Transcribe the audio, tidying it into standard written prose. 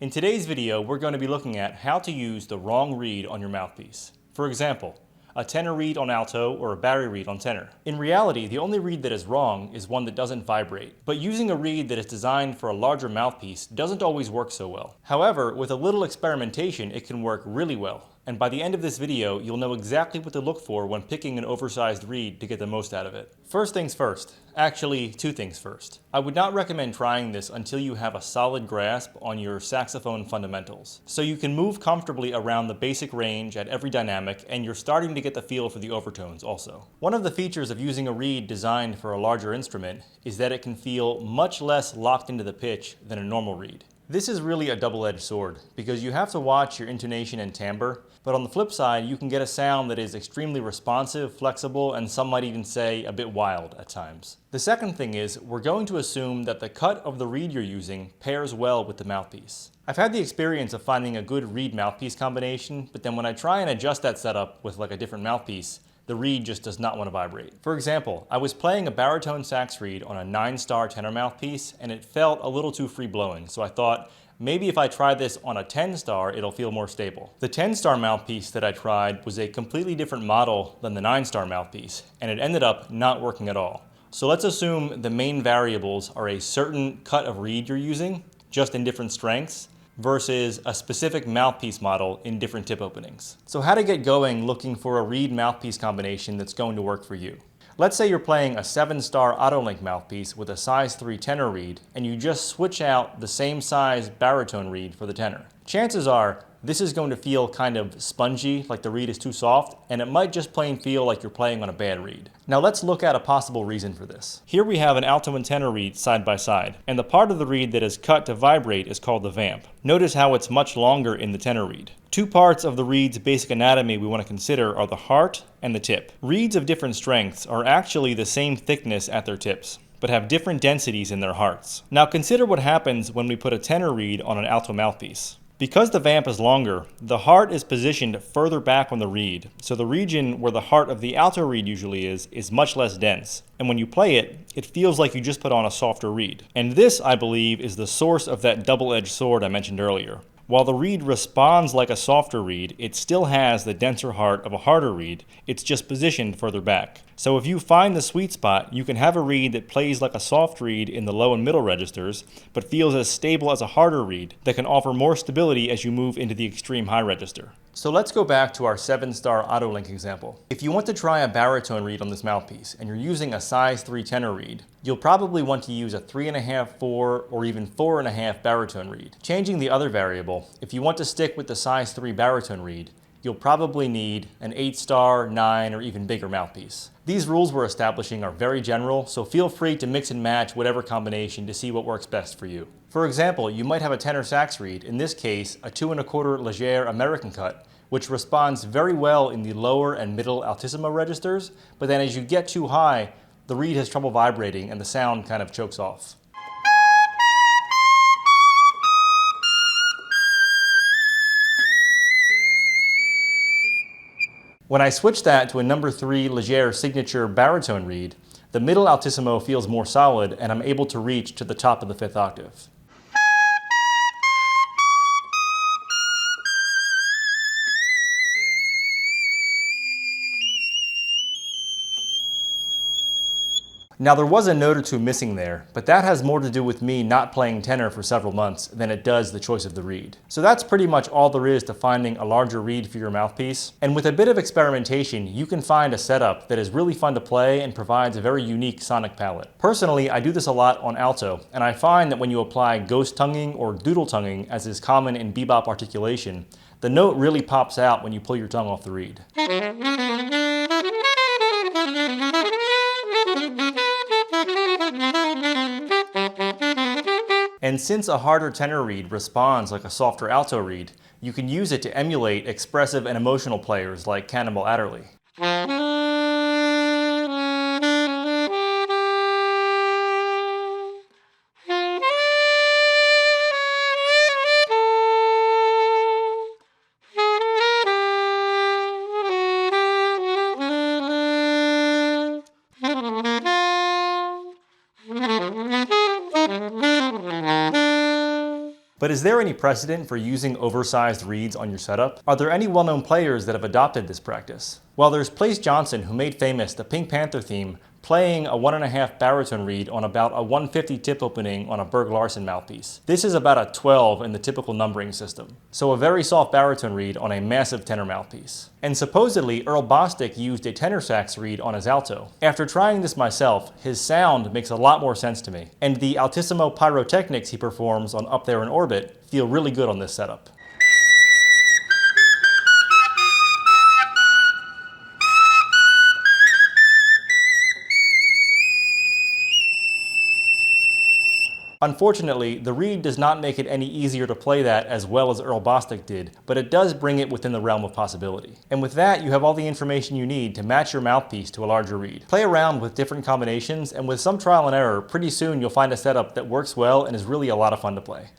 In today's video, we're going to be looking at how to use the wrong reed on your mouthpiece. For example, a tenor reed on alto or a bari reed on tenor. In reality, the only reed that is wrong is one that doesn't vibrate. But using a reed that is designed for a larger mouthpiece doesn't always work so well. However, with a little experimentation, it can work really well. And by the end of this video, you'll know exactly what to look for when picking an oversized reed to get the most out of it. First things first. Actually, two things first. I would not recommend trying this until you have a solid grasp on your saxophone fundamentals. So you can move comfortably around the basic range at every dynamic, and you're starting to get the feel for the overtones also. One of the features of using a reed designed for a larger instrument is that it can feel much less locked into the pitch than a normal reed. This is really a double-edged sword because you have to watch your intonation and timbre, but on the flip side, you can get a sound that is extremely responsive, flexible, and some might even say a bit wild at times. The second thing is, we're going to assume that the cut of the reed you're using pairs well with the mouthpiece. I've had the experience of finding a good reed mouthpiece combination, but then when I try and adjust that setup with like a different mouthpiece, the reed just does not want to vibrate. For example, I was playing a baritone sax reed on a 9-star tenor mouthpiece and it felt a little too free-blowing, so I thought, maybe if I try this on a 10-star, it'll feel more stable. The 10-star mouthpiece that I tried was a completely different model than the 9-star mouthpiece, and it ended up not working at all. So let's assume the main variables are a certain cut of reed you're using, just in different strengths, versus a specific mouthpiece model in different tip openings. So how to get going looking for a reed mouthpiece combination that's going to work for you. Let's say you're playing a 7-star Auto-Link mouthpiece with a size 3 tenor reed, and you just switch out the same size baritone reed for the tenor. Chances are, this is going to feel kind of spongy, like the reed is too soft, and it might just plain feel like you're playing on a bad reed. Now let's look at a possible reason for this. Here we have an alto and tenor reed side by side, and the part of the reed that is cut to vibrate is called the vamp. Notice how it's much longer in the tenor reed. Two parts of the reed's basic anatomy we want to consider are the heart and the tip. Reeds of different strengths are actually the same thickness at their tips, but have different densities in their hearts. Now consider what happens when we put a tenor reed on an alto mouthpiece. Because the vamp is longer, the heart is positioned further back on the reed, so the region where the heart of the alto reed usually is much less dense. And when you play it, it feels like you just put on a softer reed. And this, I believe, is the source of that double-edged sword I mentioned earlier. While the reed responds like a softer reed, it still has the denser heart of a harder reed, it's just positioned further back. So if you find the sweet spot, you can have a reed that plays like a soft reed in the low and middle registers, but feels as stable as a harder reed that can offer more stability as you move into the extreme high register. So let's go back to our 7-star Auto-Link example. If you want to try a baritone reed on this mouthpiece and you're using a size 3 tenor reed, you'll probably want to use a 3.5, 4, or even 4.5 baritone reed. Changing the other variable, if you want to stick with the size 3 baritone reed, you'll probably need an 8-star, 9, or even bigger mouthpiece. These rules we're establishing are very general, so feel free to mix and match whatever combination to see what works best for you. For example, you might have a tenor sax reed, in this case a 2.25 Leger American cut, which responds very well in the lower and middle altissimo registers, but then as you get too high, the reed has trouble vibrating and the sound kind of chokes off. When I switch that to a number 3 Leger signature baritone reed, the middle altissimo feels more solid and I'm able to reach to the top of the 5th octave. Now there was a note or two missing there, but that has more to do with me not playing tenor for several months than it does the choice of the reed. So that's pretty much all there is to finding a larger reed for your mouthpiece. And with a bit of experimentation, you can find a setup that is really fun to play and provides a very unique sonic palette. Personally, I do this a lot on alto, and I find that when you apply ghost tonguing or doodle tonguing, as is common in bebop articulation, the note really pops out when you pull your tongue off the reed. And since a harder tenor reed responds like a softer alto reed, you can use it to emulate expressive and emotional players like Cannonball Adderley. But is there any precedent for using oversized reeds on your setup? Are there any well-known players that have adopted this practice? Well, there's Place Johnson, who made famous the Pink Panther theme playing a 1.5 baritone reed on about a 150 tip opening on a Berg Larsen mouthpiece. This is about a 12 in the typical numbering system, so a very soft baritone reed on a massive tenor mouthpiece. And supposedly, Earl Bostic used a tenor sax reed on his alto. After trying this myself, his sound makes a lot more sense to me, and the altissimo pyrotechnics he performs on Up There in Orbit feel really good on this setup. Unfortunately, the reed does not make it any easier to play that as well as Earl Bostic did, but it does bring it within the realm of possibility. And with that, you have all the information you need to match your mouthpiece to a larger reed. Play around with different combinations, and with some trial and error, pretty soon you'll find a setup that works well and is really a lot of fun to play.